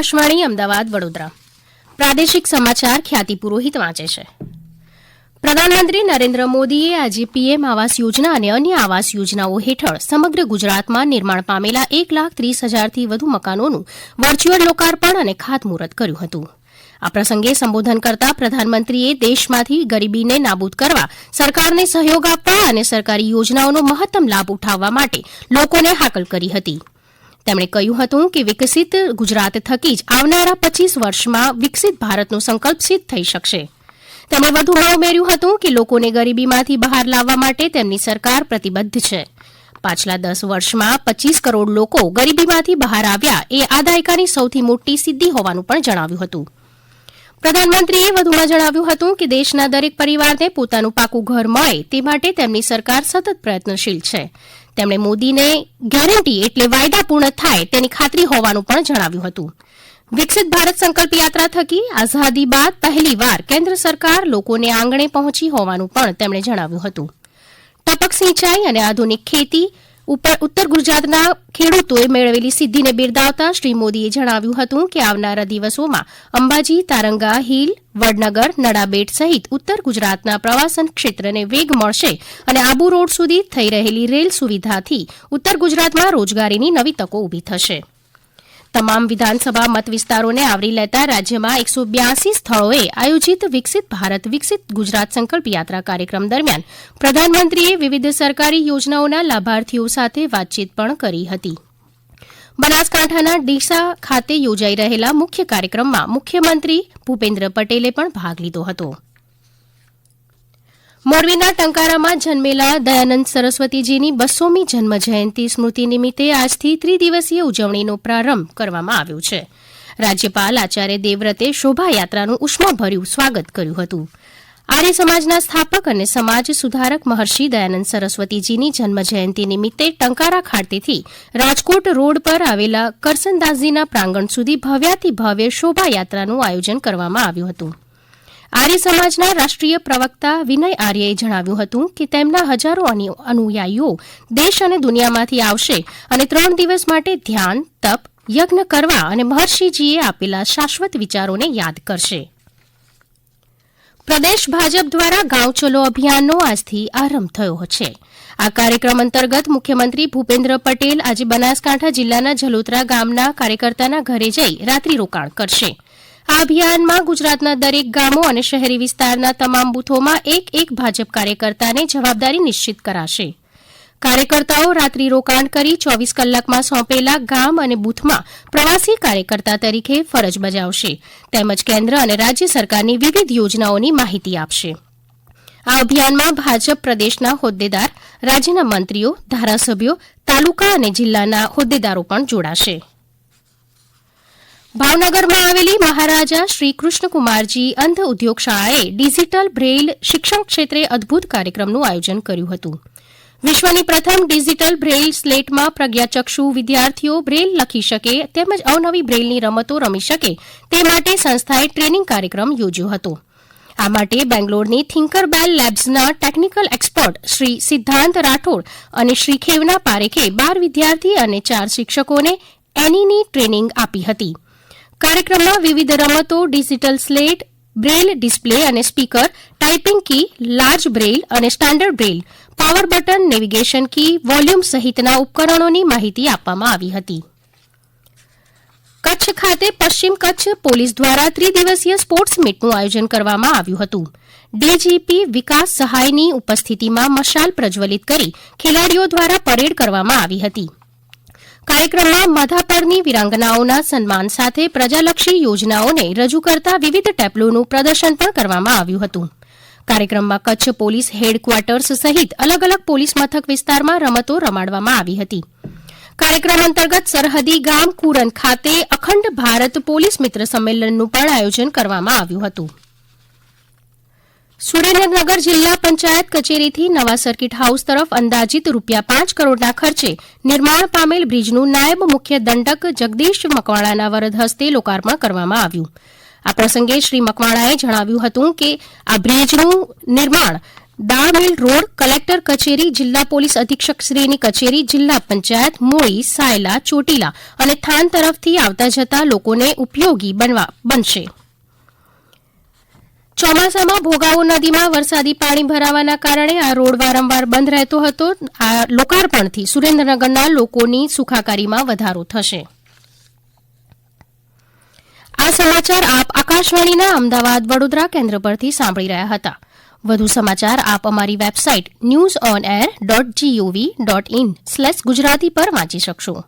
આકાશવાણી અમદાવાદ વડોદરા પ્રાદેશિક સમાચાર ખ્યાતિ પુરોહિત વાંચે છે. પ્રધાનમંત્રી નરેન્દ્ર મોદીએ આજે પીએમ આવાસ યોજના અને અન્ય આવાસ યોજનાઓ હેઠળ સમગ્ર ગુજરાતમાં નિર્માણ પામેલા 1,30,000થી વધુ મકાનોનું વર્ચ્યુઅલ લોકાર્પણ અને ખાતમુહૂર્ત કર્યું હતું. આ પ્રસંગે સંબોધન કરતા પ્રધાનમંત્રીએ દેશમાંથી ગરીબીને નાબૂદ કરવા સરકારને સહયોગ આપવા અને સરકારી યોજનાઓનો મહત્તમ લાભ ઉઠાવવા માટે લોકોને હાકલ કરી હતી. તેમણે કહ્યું હતું કે વિકસિત ગુજરાત થકી જ આવનારા 25 વર્ષમાં વિકસિત ભારતનો સંકલ્પ સિદ્ધ થઈ શકશે. તેમણે વધુમાં ઉમેર્યું હતું કે લોકોને ગરીબીમાંથી બહાર લાવવા માટે તેમની સરકાર પ્રતિબદ્ધ છે. પાછલા 10 વર્ષમાં 25 કરોડ લોકો ગરીબીમાંથી બહાર આવ્યા એ આ દાયકાની સૌથી મોટી સિદ્ધિ હોવાનું પણ જણાવ્યું હતું. પ્રધાનમંત્રીએ વધુમાં જણાવ્યું હતું કે દેશના દરેક પરિવારને પોતાનું પાકું ઘર મળે તે માટે તેમની સરકાર સતત પ્રયત્નશીલ છે. તેમણે મોદીને ગેરંટી એટલે વાયદા પૂર્ણ થાય તેની ખાતરી હોવાનું પણ જણાવ્યું હતું. વિકસિત ભારત સંકલ્પ યાત્રા થકી આઝાદી બાદ પહેલીવાર કેન્દ્ર સરકાર લોકોને આંગણે પહોંચી હોવાનું પણ તેમણે જણાવ્યું હતું. ટપક સિંચાઈ અને આધુનિક ખેતી ઉત્તર ગુજરાતના ખેડૂતોએ મેળવેલી સિદ્ધિને બિરદાવતા શ્રી મોદીએ જણાવ્યું હતું કે આવનારા દિવસોમાં અંબાજી, તારંગા, હિલ, વડનગર, નડાબેટ સહિત ઉત્તર ગુજરાતના પ્રવાસન ક્ષેત્રને વેગ મળશે અને આબુ રોડ સુધી થઈ રહેલી રેલ સુવિધાથી ઉત્તર ગુજરાતમાં રોજગારીની નવી તકો ઊભી થશે. તમામ વિધાનસભા મત વિસ્તારોને આવરી લેતા રાજ્યમાં 182 સ્થળોએ આયોજિત વિકસિત ભારત વિકસિત ગુજરાત સંકલ્પ યાત્રા કાર્યક્રમ દરમિયાન પ્રધાનમંત્રીએ વિવિધ સરકારી યોજનાઓના લાભાર્થીઓ સાથે વાતચીત પણ કરી હતી. બનાસકાંઠાના ડીસા ખાતે યોજાઈ રહેલા મુખ્ય કાર્યક્રમમાં મુખ્યમંત્રી ભૂપેન્દ્ર પટેલે પણ ભાગ લીધો હતો. મોરબીના ટંકારામાં જન્મેલા દયાનંદ સરસ્વતીજીની 200મી જન્મજયંતિ સ્મૃતિ નિમિત્તે આજથી ત્રિદિવસીય ઉજવણીનો પ્રારંભ કરવામાં આવ્યો છે. રાજ્યપાલ આચાર્ય દેવવ્રતે શોભાયાત્રાનું ઉષ્માભર્યું સ્વાગત કર્યું હતું. આર્ય સમાજના સ્થાપક અને સમાજ સુધારક મહર્ષિ દયાનંદ સરસ્વતીજીની જન્મજયંતિ નિમિત્તે ટંકારા ખાતેથી રાજકોટ રોડ પર આવેલા કરસનદાસજીના પ્રાંગણ સુધી ભવ્યાતિ ભવ્ય શોભાયાત્રાનું આયોજન કરવામાં આવ્યું હતું. આર્ય સમાજના રાષ્ટ્રીય પ્રવક્તા વિનય આર્યએ જણાવ્યું હતું કે તેમના હજારો અનુયાયીઓ દેશ અને દુનિયામાંથી આવશે અને 3 દિવસ માટે ધ્યાન, તપ, યજ્ઞ કરવા અને મહર્ષિજીએ આપેલા શાશ્વત વિચારોને યાદ કરશે. પ્રદેશ ભાજપ દ્વારા ગાંવ ચલો અભિયાનનો આજથી આરંભ થયો છે. આ કાર્યક્રમ અંતર્ગત મુખ્યમંત્રી ભૂપેન્દ્ર પટેલ આજે બનાસકાંઠા જિલ્લાના જલોત્રા ગામના કાર્યકર્તાના ઘરે જઈ રાત્રિ રોકાણ કરશે. આ અભિયાનમાં ગુજરાતના દરેક ગામો અને શહેરી વિસ્તારના તમામ બૂથોમાં એક ભાજપ કાર્યકર્તાને જવાબદારી નિશ્ચિત કરાશે. કાર્યકર્તાઓ રાત્રિ રોકાણ કરી 24 કલાકમાં સોંપેલા ગામ અને બૂથમાં પ્રવાસી કાર્યકર્તા તરીકે ફરજ બજાવશે તેમજ કેન્દ્ર અને રાજ્ય સરકારની વિવિધ યોજનાઓની માહિતી આપશે. આ અભિયાનમાં ભાજપ પ્રદેશના હોદ્દેદાર, રાજ્યના મંત્રીઓ, ધારાસભ્યો, તાલુકા અને જિલ્લાના હોદ્દેદારો પણ જોડાશે. ભાવનગરમાં આવેલી મહારાજા શ્રી કૃષ્ણકુમારજી અંધ ઉદ્યોગ શાળાએ ડિજીટલ બ્રેઇલ શિક્ષણ ક્ષેત્રે અદભુત કાર્યક્રમનું આયોજન કર્યું હતું. વિશ્વની પ્રથમ ડિજીટલ બ્રેઇલ સ્લેટમાં પ્રજ્ઞાચક્ષુ વિદ્યાર્થીઓ બ્રેઇલ લખી શકે તેમજ અવનવી બ્રેઇલની રમતો રમી શકે તે માટે સંસ્થાએ ટ્રેનિંગ કાર્યક્રમ યોજ્યો હતો. આ માટે બેંગ્લોરની થિંકરબેલ લેબ્સના ટેકનિકલ એક્સપર્ટ શ્રી સિદ્ધાંત રાઠોડ અને શ્રી ખેવના પારેખે 12 વિદ્યાર્થી અને 4 શિક્ષકોને એનીની ટ્રેનિંગ આપી હતી. કાર્યક્રમમાં વિવિધ રમતો, ડિજીટલ સ્લેટ, બ્રેઇલ ડિસ્પ્લે અને speaker, typing key, large braille અને standard braille, power button, navigation key, volume સહિતના ઉપકરણોની માહિતી આપવામાં આવી હતી. કચ્છ ખાતે પશ્ચિમ કચ્છ પોલીસ દ્વારા ત્રિદિવસીય સ્પોર્ટ્સ મીટનું આયોજન કરવામાં આવ્યું હતું. ડીજીપી વિકાસ સહાયની ઉપસ્થિતિમાં મશાલ પ્રજ્વલિત કરી ખેલાડીઓ દ્વારા પરેડ કરવામાં આવી હતી. કાર્યક્રમમાં માધાપરની વિરાંગનાઓના સન્માન સાથે પ્રજાલક્ષી યોજનાઓને રજૂ કરતા વિવિધ ટેબ્લોનું પ્રદર્શન પણ કરવામાં આવ્યું હતું. કાર્યક્રમમાં કચ્છ પોલીસ હેડક્વાર્ટર્સ સહિત અલગ અલગ પોલીસ મથક વિસ્તારમાં રમતો રમાડવામાં આવી હતી. કાર્યક્રમ અંતર્ગત સરહદી ગામ કુરન ખાતે અખંડ ભારત પોલીસ મિત્ર સંમેલનનું પણ આયોજન કરવામાં આવ્યું હતું. સુરેન્દ્રનગર જિલ્લા પંચાયત કચેરીથી નવા સર્કિટ હાઉસ તરફ અંદાજિત ₹5 કરોડના ખર્ચે નિર્માણ પામેલ બ્રિજનું નાયબ મુખ્ય દંડક જગદીશ મકવાણાના વરદ હસ્તે લોકાર્પણ કરવામાં આવ્યું. આ પ્રસંગે શ્રી મકવાણાએ જણાવ્યું હતું કે આ બ્રિજનું નિર્માણ દાળ મિલ રોડ કલેક્ટર કચેરી જિલ્લા પોલીસ અધિક્ષકશ્રીની કચેરી જિલ્લા પંચાયત મૂળી સાયલા ચોટીલા અને થાન તરફથી આવતા જતા લોકોને ઉપયોગી બનશે. ચોમાસામાં ભોગાવો નદીમાં વરસાદી પાણી ભરાવાના કારણે આ રોડ વારંવાર બંધ રહેતો હતો. આ લોકાર્પણથી સુરેન્દ્રનગરના લોકોની સુખાકારીમાં વધારો થશે. આ સમાચાર આપ આકાશવાણીના અમદાવાદ વડોદરા કેન્દ્ર પરથી સાંભળી રહ્યા હતા. વધુ સમાચાર આપ અમારી વેબસાઇટ newsonair.gov.in/ગુજરાતી પર વાંચી શકશો.